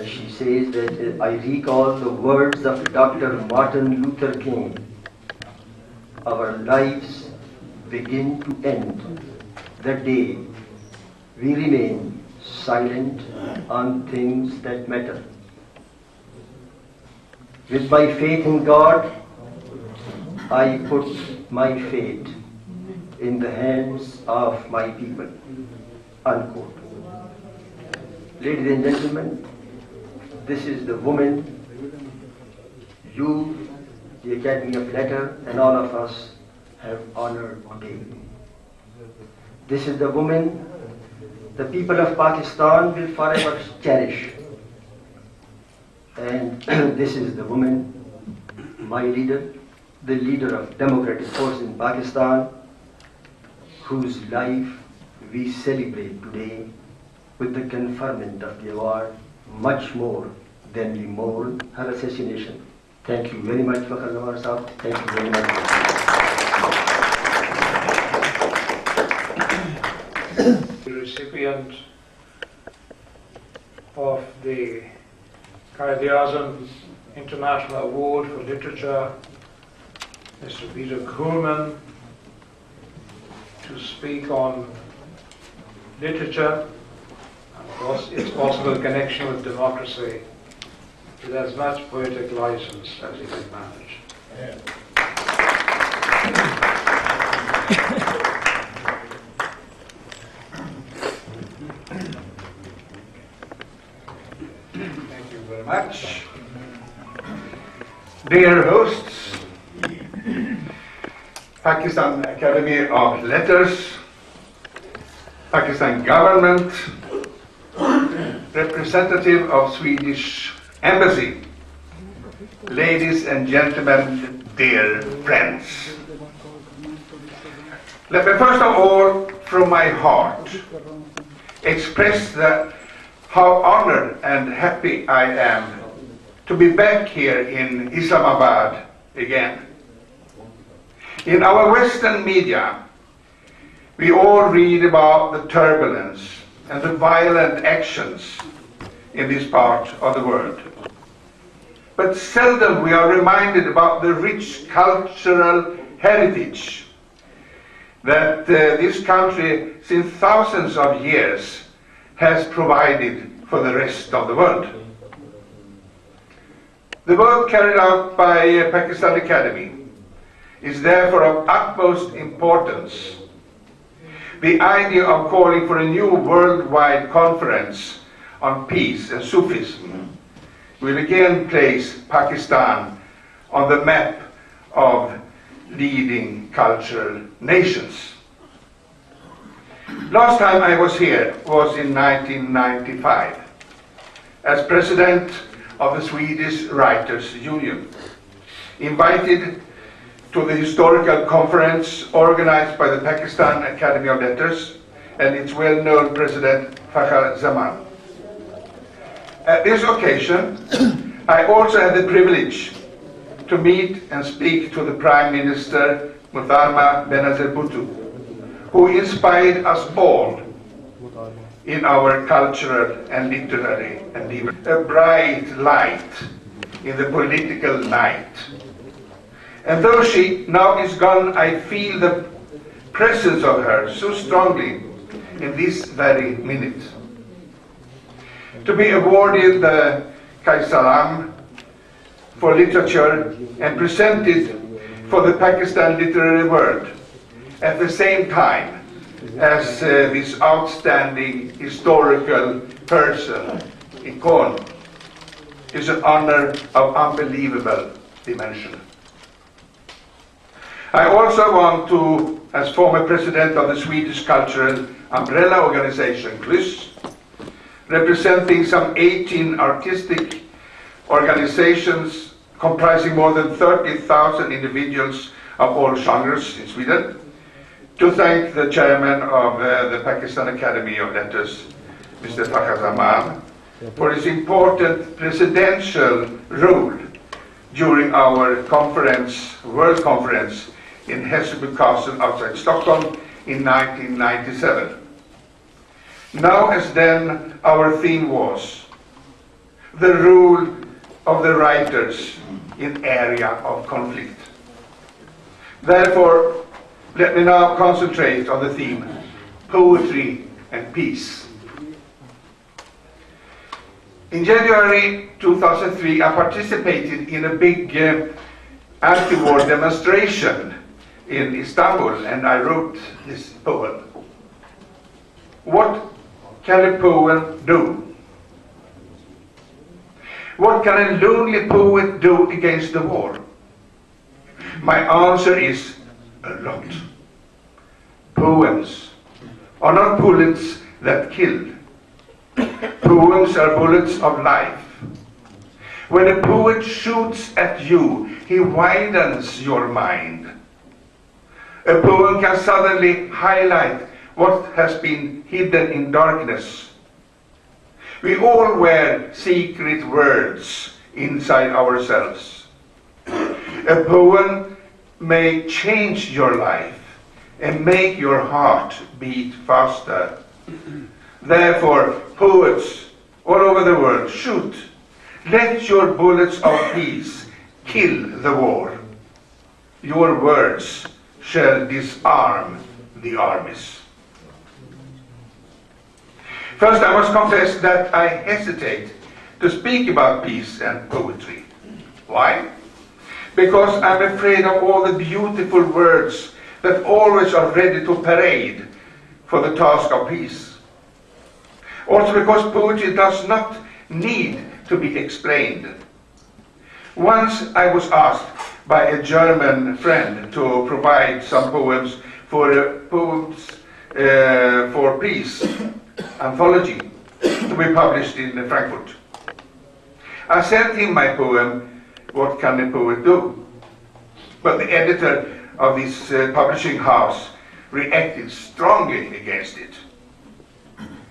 She says that I recall the words of Dr. Martin Luther King. Our lives begin to end the day we remain silent on things that matter. With my faith in God, I put my fate in the hands of my people. Unquote. Ladies and gentlemen, this is the woman you, the Academy of Letters, and all of us have honored today. This is the woman the people of Pakistan will forever cherish. And this is the woman, my leader, the leader of Democratic Force in Pakistan, whose life we celebrate today with the conferment of the award much more than we mourn her assassination. Thank you very much, Fakhar Zaman Sahab. Thank you very much. The recipient of the Quaid-e-Azam International Award for Literature, Mr. Peter Kuhlman, to speak on literature and its possible connection with democracy with as much poetic license as he can manage. Thank you very much. Dear hosts, Pakistan Academy of Letters, Pakistan government, representative of Swedish Embassy, ladies and gentlemen, dear friends. Let me first of all, from my heart, express how honored and happy I am to be back here in Islamabad again. In our Western media, we all read about the turbulence and the violent actions in this part of the world. But seldom we are reminded about the rich cultural heritage that this country, since thousands of years, has provided for the rest of the world. The work carried out by Pakistan Academy is therefore of utmost importance. The idea of calling for a new worldwide conference on peace and Sufism will again place Pakistan on the map of leading cultural nations. Last time I was here was in 1995 as president of the Swedish Writers' Union, invited to the historical conference organized by the Pakistan Academy of Letters and its well-known president, Fakhar Zaman. At this occasion, I also had the privilege to meet and speak to the Prime Minister, Muhtarma Benazir Bhutto, who inspired us all in our cultural and literary endeavor. A bright light in the political night. And though she now is gone, I feel the presence of her so strongly in this very minute. To be awarded the Quaid Salam for literature and presented for the Pakistan literary world at the same time as this outstanding historical person, icon, is an honor of unbelievable dimension. I also want to, as former president of the Swedish cultural umbrella organization, KLYS, representing some 18 artistic organizations comprising more than 30,000 individuals of all genres in Sweden, to thank the chairman of the Pakistan Academy of Letters, Mr. Fakhar Zaman, for his important presidential role during our conference, World Conference in Hässelby Castle outside Stockholm in 1997. Now as then, our theme was the role of the writers in area of conflict. Therefore, let me now concentrate on the theme, poetry and peace. In January 2003, I participated in a big anti-war demonstration in Istanbul, and I wrote this poem. What can a poem do? What can a lonely poet do against the war? My answer is a lot. Poems are not bullets that kill. Poems are bullets of life. When a poet shoots at you, he widens your mind. A poem can suddenly highlight what has been hidden in darkness. We all wear secret words inside ourselves. A poem may change your life and make your heart beat faster. Therefore, poets all over the world, shoot. Let your bullets of peace kill the war. Your words shall disarm the armies. First, I must confess that I hesitate to speak about peace and poetry. Why? Because I'm afraid of all the beautiful words that always are ready to parade for the task of peace. Also because poetry does not need to be explained. Once I was asked by a German friend to provide some poems for for peace anthology to be published in Frankfurt. I sent him my poem, What Can a Poet Do? But the editor of this publishing house reacted strongly against it.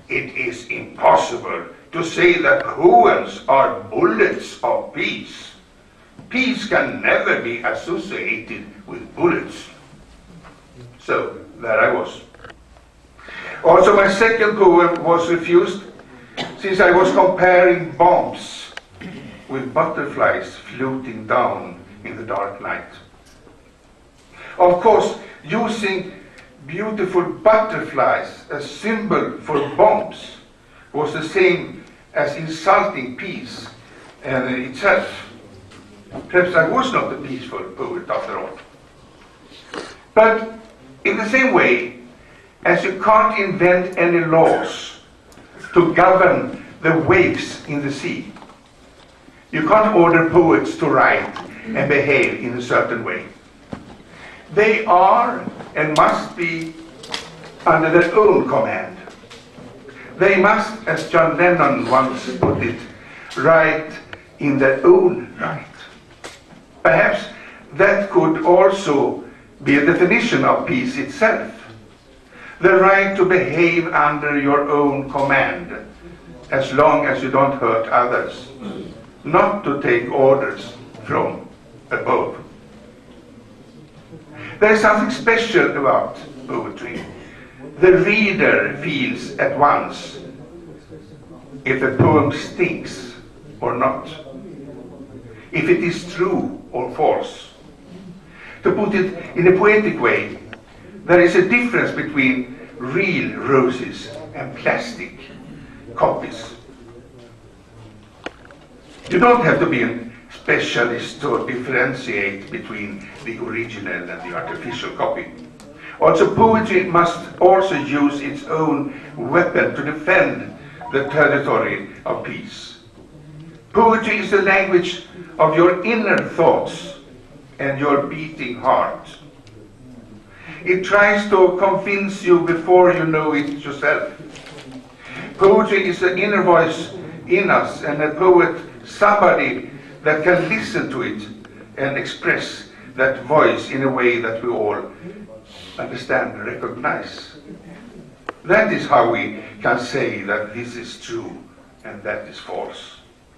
It is impossible to say that poems are bullets of peace. Peace can never be associated with bullets. So, there I was. Also, my second poem was refused since I was comparing bombs with butterflies floating down in the dark night. Of course, using beautiful butterflies as symbol for bombs was the same as insulting peace itself. Perhaps I was not a peaceful poet after all. But in the same way, as you can't invent any laws to govern the waves in the sea, you can't order poets to write and behave in a certain way. They are and must be under their own command. They must, as John Lennon once put it, write in their own right. Perhaps that could also be a definition of peace itself. The right to behave under your own command, as long as you don't hurt others, not to take orders from above. There is something special about poetry. The reader feels at once if a poem stinks or not, if it is true or false. To put it in a poetic way, there is a difference between real roses and plastic copies. You don't have to be a specialist to differentiate between the original and the artificial copy. Also, poetry must also use its own weapon to defend the territory of peace. Poetry is the language of your inner thoughts and your beating heart. It tries to convince you before you know it yourself. Poetry is the inner voice in us, and a poet, somebody that can listen to it and express that voice in a way that we all understand and recognize. That is how we can say that this is true and that is false.